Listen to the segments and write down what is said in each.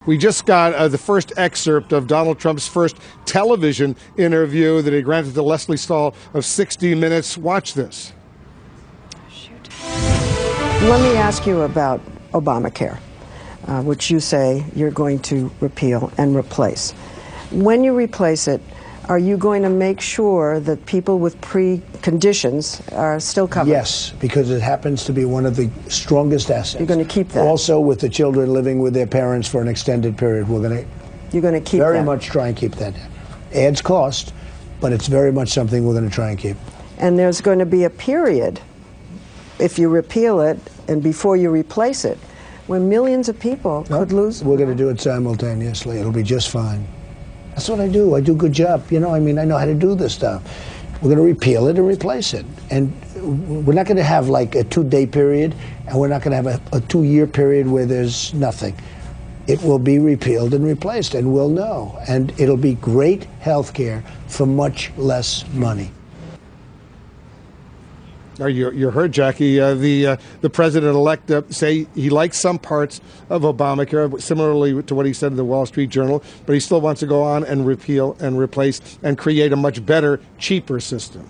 We just got the first excerpt of Donald Trump's first television interview that he granted to Lesley Stahl of 60 Minutes. Watch this. Shoot. Let me ask you about Obamacare, which you say you're going to repeal and replace. When you replace it, are you going to make sure that people with preconditions are still covered? Yes, because it happens to be one of the strongest assets. You're going to keep that? Also, with the children living with their parents for an extended period, we're going to You're going to keep very that? much try and keep that. Adds cost, but it's very much something we're going to try and keep. And there's going to be a period, if you repeal it and before you replace it, when millions of people could lose. We're going to do it simultaneously. It'll be just fine. That's what I do. I do a good job. You know, I mean, I know how to do this stuff. We're going to repeal it and replace it. And we're not going to have like a 2-day period, and we're not going to have a 2-year period where there's nothing. It will be repealed and replaced, and we'll know. And it'll be great health care for much less money. You heard, Jackie, the president-elect say he likes some parts of Obamacare, similarly to what he said in the Wall Street Journal, but he still wants to go on and repeal and replace and create a much better, cheaper system.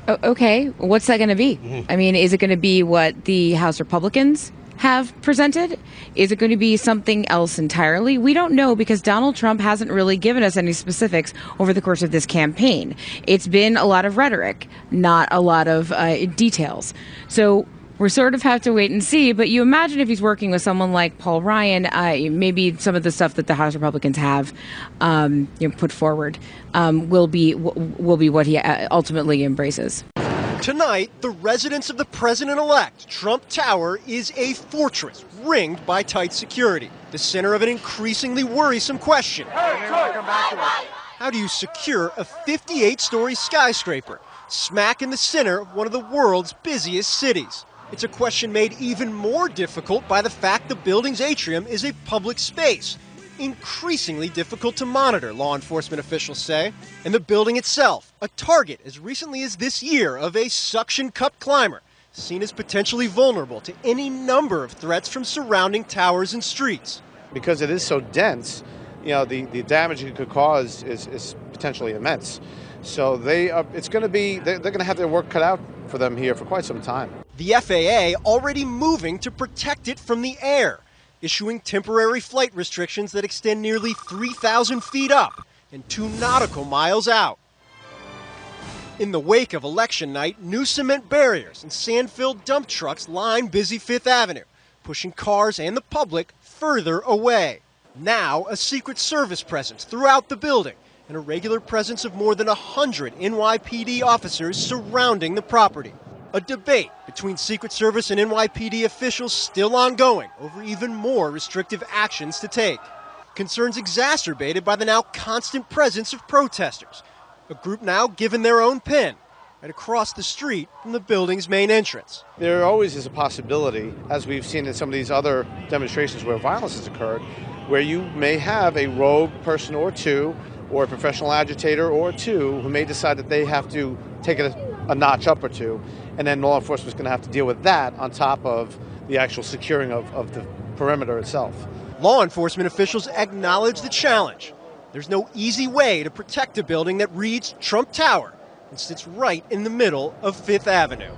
Okay, what's that going to be? I mean, is it going to be what the House Republicans have presented? Is it going to be something else entirely? We don't know, because Donald Trump hasn't really given us any specifics over the course of this campaign. It's been a lot of rhetoric, not a lot of details. So we sort of have to wait and see. But you imagine if he's working with someone like Paul Ryan, maybe some of the stuff that the House Republicans have put forward will be what he ultimately embraces. Tonight, the residence of the president-elect, Trump Tower, is a fortress ringed by tight security, the center of an increasingly worrisome question. How do you secure a 58-story skyscraper smack in the center of one of the world's busiest cities? It's a question made even more difficult by the fact the building's atrium is a public space, increasingly difficult to monitor, law enforcement officials say. And the building itself, a target as recently as this year of a suction cup climber, seen as potentially vulnerable to any number of threats from surrounding towers and streets. Because it is so dense, you know, the damage it could cause is potentially immense. So they're going to have their work cut out for them here for quite some time. The FAA already moving to protect it from the air, issuing temporary flight restrictions that extend nearly 3,000 feet up and 2 nautical miles out. In the wake of election night, new cement barriers and sand-filled dump trucks line busy Fifth Avenue, pushing cars and the public further away. Now, a Secret Service presence throughout the building and a regular presence of more than 100 NYPD officers surrounding the property. A debate between Secret Service and NYPD officials still ongoing over even more restrictive actions to take. Concerns exacerbated by the now constant presence of protesters, a group now given their own pin right across the street from the building's main entrance. There always is a possibility, as we've seen in some of these other demonstrations where violence has occurred, where you may have a rogue person or two, or a professional agitator or two, who may decide that they have to take it a notch up or two, and then law enforcement is going to have to deal with that on top of the actual securing of the perimeter itself. Law enforcement officials acknowledge the challenge. There's no easy way to protect a building that reads Trump Tower and sits right in the middle of Fifth Avenue.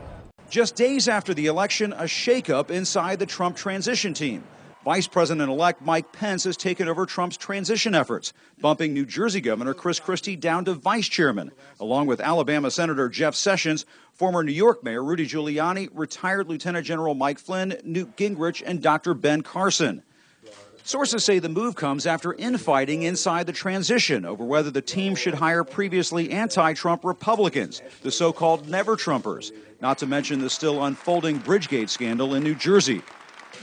Just days after the election, a shakeup inside the Trump transition team. Vice President-elect Mike Pence has taken over Trump's transition efforts, bumping New Jersey Governor Chris Christie down to vice chairman, along with Alabama Senator Jeff Sessions, former New York Mayor Rudy Giuliani, retired Lieutenant General Mike Flynn, Newt Gingrich, and Dr. Ben Carson. Sources say the move comes after infighting inside the transition over whether the team should hire previously anti-Trump Republicans, the so-called Never-Trumpers, not to mention the still unfolding Bridgegate scandal in New Jersey.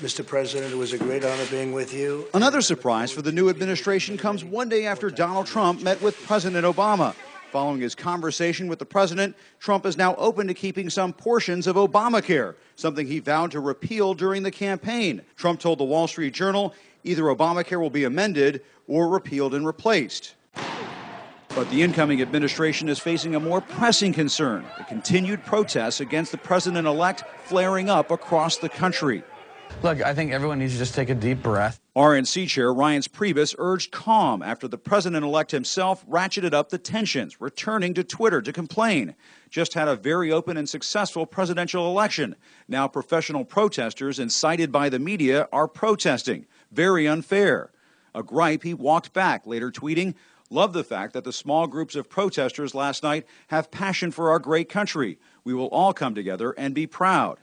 Mr. President, it was a great honor being with you. Another surprise for the new administration comes one day after Donald Trump met with President Obama. Following his conversation with the president, Trump is now open to keeping some portions of Obamacare, something he vowed to repeal during the campaign. Trump told the Wall Street Journal either Obamacare will be amended or repealed and replaced. But the incoming administration is facing a more pressing concern, the continued protests against the president-elect flaring up across the country. Look, I think everyone needs to just take a deep breath. RNC Chair Reince Priebus urged calm after the president-elect himself ratcheted up the tensions, returning to Twitter to complain. Just had a very open and successful presidential election. Now professional protesters incited by the media are protesting. Very unfair. A gripe he walked back, later tweeting, "Love the fact that the small groups of protesters last night have passion for our great country. We will all come together and be proud."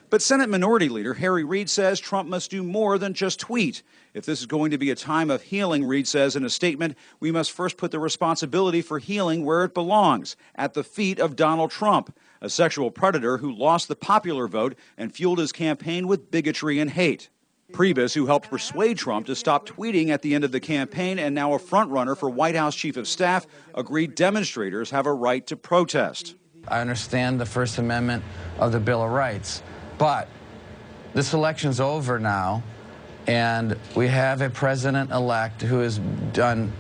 But Senate Minority Leader Harry Reid says Trump must do more than just tweet. If this is going to be a time of healing, Reid says in a statement, we must first put the responsibility for healing where it belongs, at the feet of Donald Trump, a sexual predator who lost the popular vote and fueled his campaign with bigotry and hate. Priebus, who helped persuade Trump to stop tweeting at the end of the campaign and now a frontrunner for White House Chief of Staff, agreed demonstrators have a right to protest. I understand the First Amendment of the Bill of Rights. But this election's over now, and we have a president-elect who has done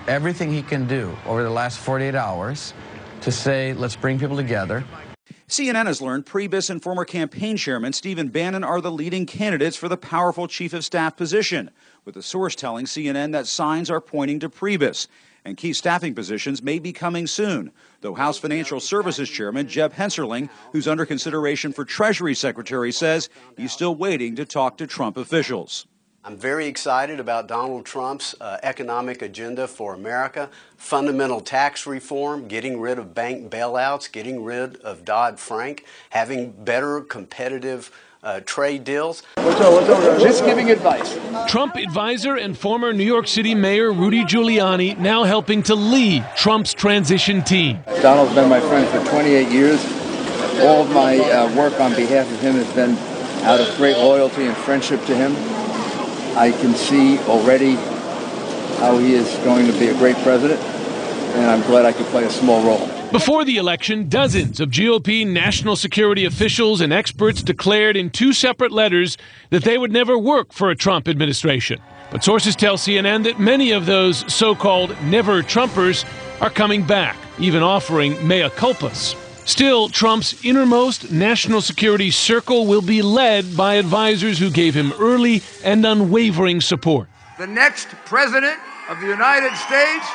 everything he can do over the last 48 hours to say, let's bring people together. CNN has learned Priebus and former campaign chairman Stephen Bannon are the leading candidates for the powerful chief of staff position, with a source telling CNN that signs are pointing to Priebus. And key staffing positions may be coming soon, though House Financial Services Chairman Jeb Hensarling, who's under consideration for Treasury Secretary, says he's still waiting to talk to Trump officials. I'm very excited about Donald Trump's economic agenda for America, fundamental tax reform, getting rid of bank bailouts, getting rid of Dodd-Frank, having better competitive trade deals. Just giving advice. Trump advisor and former New York City Mayor Rudy Giuliani now helping to lead Trump's transition team. Donald's been my friend for 28 years. All of my work on behalf of him has been out of great loyalty and friendship to him. I can see already how he is going to be a great president, and I'm glad I could play a small role. Before the election, dozens of GOP national security officials and experts declared in two separate letters that they would never work for a Trump administration. But sources tell CNN that many of those so-called never-Trumpers are coming back, even offering mea culpas. Still, Trump's innermost national security circle will be led by advisors who gave him early and unwavering support. The next president of the United States,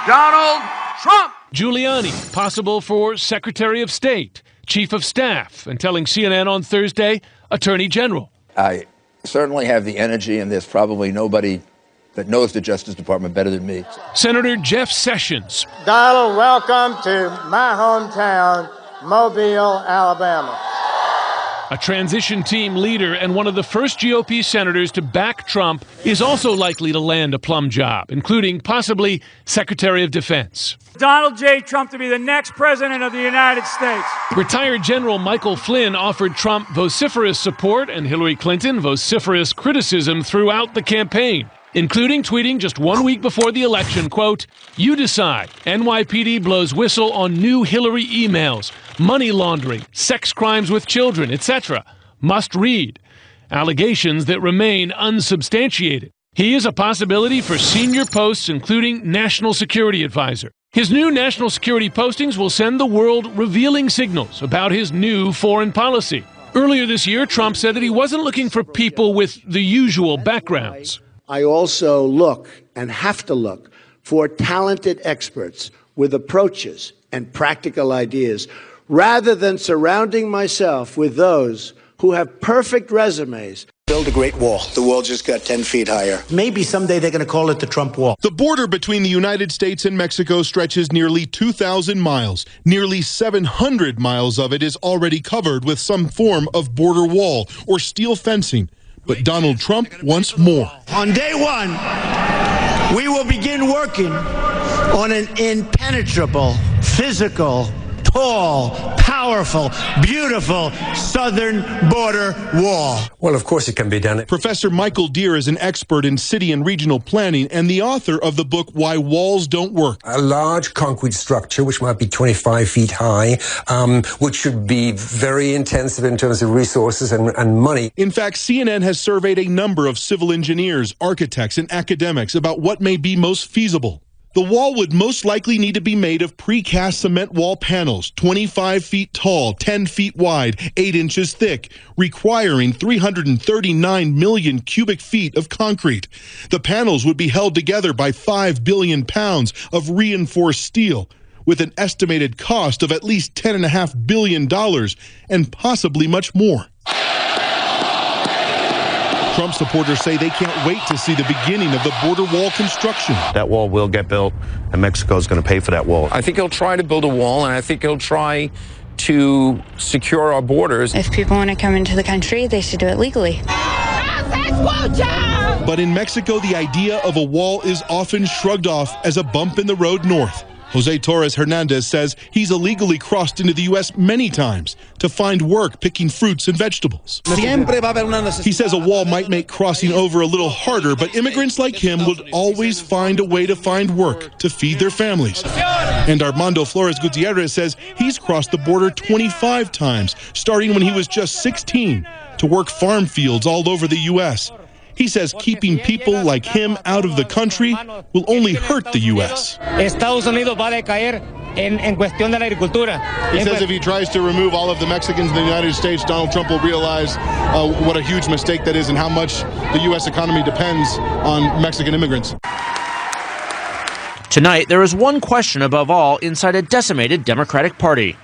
Donald Trump. Giuliani, possible for Secretary of State, Chief of Staff, and telling CNN on Thursday, Attorney General. I certainly have the energy, and there's probably nobody that knows the Justice Department better than me. Senator Jeff Sessions. Donald, welcome to my hometown, Mobile, Alabama. A transition team leader and one of the first GOP senators to back Trump is also likely to land a plum job, including possibly Secretary of Defense. Donald J. Trump to be the next president of the United States. Retired General Michael Flynn offered Trump vociferous support and Hillary Clinton vociferous criticism throughout the campaign, including tweeting just 1 week before the election, quote, "You decide. NYPD blows whistle on new Hillary emails, money laundering, sex crimes with children, etc. Must read." Allegations that remain unsubstantiated. He is a possibility for senior posts, including National Security Advisor. His new national security postings will send the world revealing signals about his new foreign policy. Earlier this year, Trump said that he wasn't looking for people with the usual backgrounds. I also look and have to look for talented experts with approaches and practical ideas, rather than surrounding myself with those who have perfect resumes. Build a great wall. The wall just got 10 feet higher. Maybe someday they're going to call it the Trump Wall. The border between the United States and Mexico stretches nearly 2,000 miles. Nearly 700 miles of it is already covered with some form of border wall or steel fencing. But Donald Trump wants more. On day one, we will begin working on an impenetrable, physical, tall, powerful, beautiful southern border wall. Well, of course it can be done. Professor Michael Deere is an expert in city and regional planning and the author of the book Why Walls Don't Work. A large concrete structure, which might be 25 feet high, which should be very intensive in terms of resources and money. In fact, CNN has surveyed a number of civil engineers, architects, and academics about what may be most feasible. The wall would most likely need to be made of precast cement wall panels, 25 feet tall, 10 feet wide, 8 inches thick, requiring 339 million cubic feet of concrete. The panels would be held together by 5 billion pounds of reinforced steel, with an estimated cost of at least $10.5 billion and possibly much more. Trump supporters say they can't wait to see the beginning of the border wall construction. That wall will get built, and Mexico is going to pay for that wall. I think he'll try to build a wall, and I think he'll try to secure our borders. If people want to come into the country, they should do it legally. But in Mexico, the idea of a wall is often shrugged off as a bump in the road north. Jose Torres Hernandez says he's illegally crossed into the U.S. many times to find work picking fruits and vegetables. He says a wall might make crossing over a little harder, but immigrants like him would always find a way to find work to feed their families. And Armando Flores Gutierrez says he's crossed the border 25 times, starting when he was just 16, to work farm fields all over the U.S. He says keeping people like him out of the country will only hurt the U.S. He says if he tries to remove all of the Mexicans in the United States, Donald Trump will realize what a huge mistake that is and how much the U.S. economy depends on Mexican immigrants. Tonight, there is one question above all inside a decimated Democratic Party.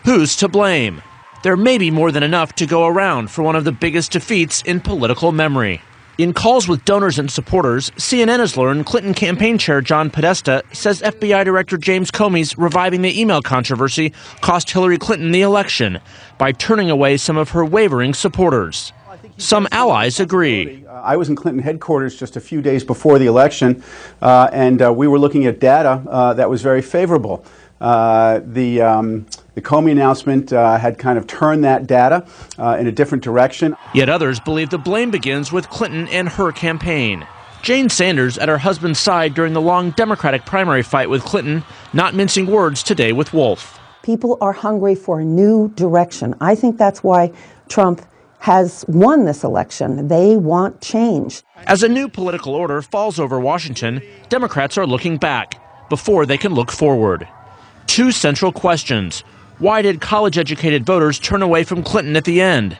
Who's to blame? There may be more than enough to go around for one of the biggest defeats in political memory. In calls with donors and supporters, CNN has learned Clinton campaign chair John Podesta says FBI Director James Comey's reviving the email controversy cost Hillary Clinton the election by turning away some of her wavering supporters. Some allies agree. I was in Clinton headquarters just a few days before the election, and we were looking at data that was very favorable. The Comey announcement had kind of turned that data in a different direction. Yet others believe the blame begins with Clinton and her campaign. Jane Sanders at her husband's side during the long Democratic primary fight with Clinton, not mincing words today with Wolf. People are hungry for a new direction. I think that's why Trump has won this election. They want change. As a new political order falls over Washington, Democrats are looking back before they can look forward. Two central questions. Why did college-educated voters turn away from Clinton at the end?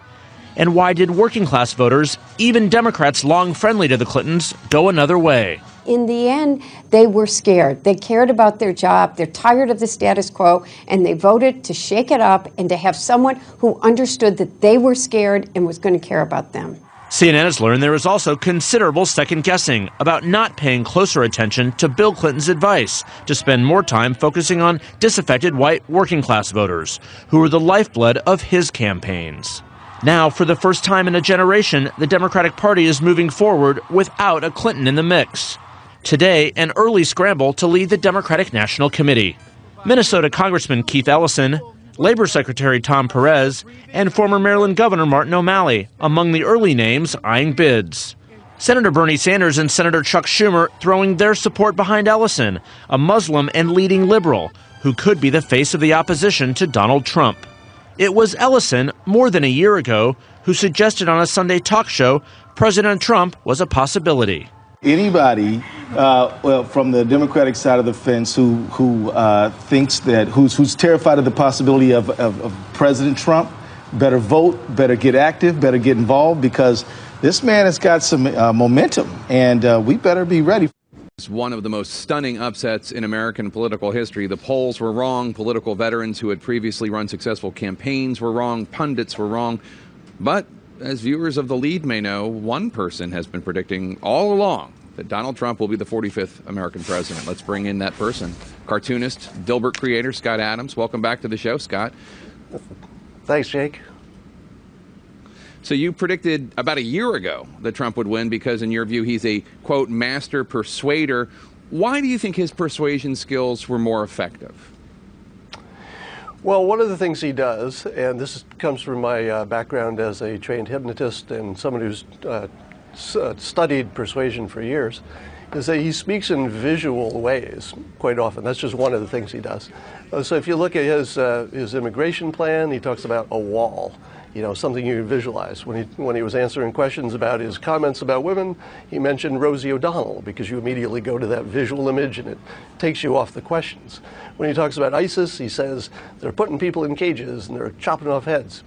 And why did working-class voters, even Democrats long friendly to the Clintons, go another way? In the end, they were scared. They cared about their job. They're tired of the status quo, and they voted to shake it up and to have someone who understood that they were scared and was going to care about them. CNN has learned there is also considerable second-guessing about not paying closer attention to Bill Clinton's advice to spend more time focusing on disaffected white working-class voters, who were the lifeblood of his campaigns. Now, for the first time in a generation, the Democratic Party is moving forward without a Clinton in the mix. Today, an early scramble to lead the Democratic National Committee. Minnesota Congressman Keith Ellison, Labor Secretary Tom Perez, and former Maryland Governor Martin O'Malley among the early names eyeing bids. Senator Bernie Sanders and Senator Chuck Schumer throwing their support behind Ellison, a Muslim and leading liberal who could be the face of the opposition to Donald Trump. It was Ellison, more than a year ago, who suggested on a Sunday talk show President Trump was a possibility. Anybody, from the Democratic side of the fence who thinks that, who's terrified of the possibility of President Trump, better vote, better get active, better get involved, because this man has got some momentum, and we better be ready. It's one of the most stunning upsets in American political history. The polls were wrong. Political veterans who had previously run successful campaigns were wrong. Pundits were wrong. But as viewers of The Lead may know, one person has been predicting all along that Donald Trump will be the 45th American president. Let's bring in that person. Cartoonist, Dilbert creator, Scott Adams. Welcome back to the show, Scott. Thanks, Jake. So you predicted about a year ago that Trump would win because, in your view, he's a, quote, master persuader. Why do you think his persuasion skills were more effective? Well, one of the things he does, and this comes from my background as a trained hypnotist and someone who's studied persuasion for years, is that he speaks in visual ways quite often. That's just one of the things he does. So if you look at his immigration plan, he talks about a wall. something you can visualize. When he was answering questions about his comments about women, he mentioned Rosie O'Donnell, because you immediately go to that visual image and it takes you off the questions. When he talks about ISIS, he says they're putting people in cages and they're chopping off heads.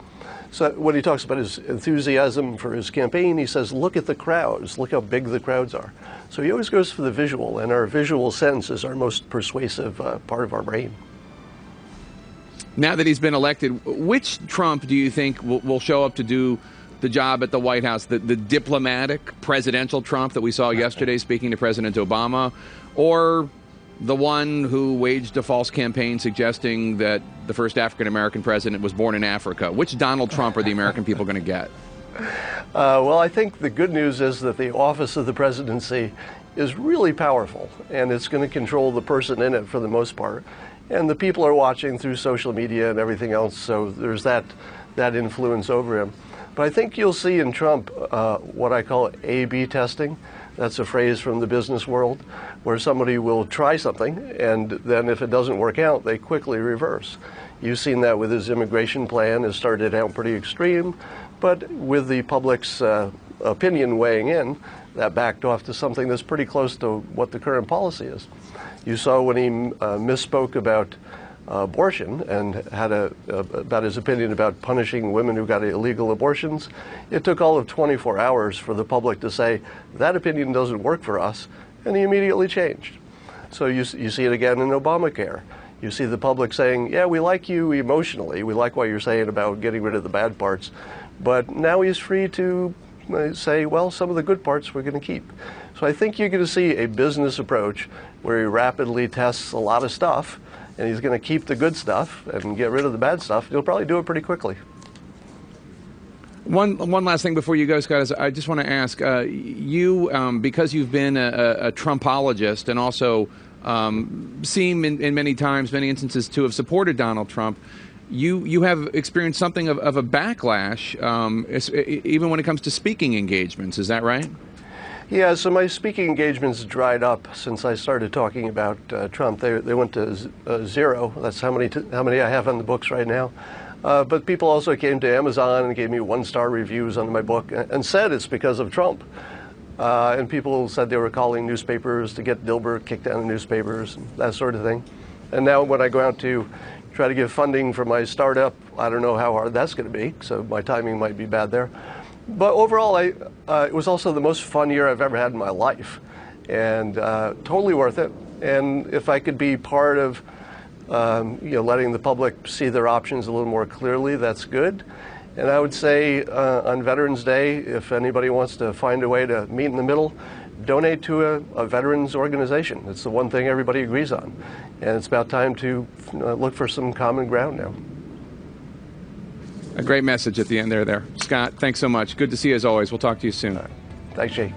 So when he talks about his enthusiasm for his campaign, he says, look at the crowds, look how big the crowds are. So he always goes for the visual, and our visual sense is our most persuasive part of our brain. Now that he's been elected, which Trump do you think will show up to do the job at the White House? The diplomatic presidential Trump that we saw yesterday speaking to President Obama, or the one who waged a false campaign suggesting that the first African-American president was born in Africa? Which Donald Trump are the American people going to get? Well, I think the good news is that the office of the presidency is really powerful, and it's going to control the person in it for the most part. And the people are watching through social media and everything else, so there's that influence over him. But I think you'll see in Trump what I call A/B testing. That's a phrase from the business world, where somebody will try something, and then if it doesn't work out, they quickly reverse. You've seen that with his immigration plan. It started out pretty extreme, but with the public's opinion weighing in, that backed off to something that's pretty close to what the current policy is. You saw when he misspoke about abortion and had about his opinion about punishing women who got illegal abortions. It took all of 24 hours for the public to say, that opinion doesn't work for us, and he immediately changed. So you see it again in Obamacare. You see the public saying, yeah, we like you emotionally, we like what you're saying about getting rid of the bad parts, but now he's free to say, well, some of the good parts we're going to keep. So I think you're going to see a business approach where he rapidly tests a lot of stuff, and he's going to keep the good stuff and get rid of the bad stuff. He'll probably do it pretty quickly. One last thing before you go, Scott, is I just want to ask, you, because you've been a Trumpologist and also seem in many instances to have supported Donald Trump, you have experienced something of a backlash, even when it comes to speaking engagements. Is that right? Yeah, so my speaking engagements dried up since I started talking about Trump. They went to zero. That's how many I have on the books right now. But people also came to Amazon and gave me 1-star reviews on my book and said it's because of Trump. And people said they were calling newspapers to get Dilbert kicked out of newspapers and that sort of thing. And now when I go out to try to give funding for my startup, I don't know how hard that's going to be, so my timing might be bad there. But overall, it was also the most fun year I've ever had in my life, and totally worth it. And if I could be part of letting the public see their options a little more clearly, that's good. And I would say on Veterans Day, if anybody wants to find a way to meet in the middle, donate to a veterans organization. It's the one thing everybody agrees on. And it's about time to look for some common ground now. A great message at the end there. Scott, thanks so much. Good to see you as always. We'll talk to you soon. Thanks, Jake.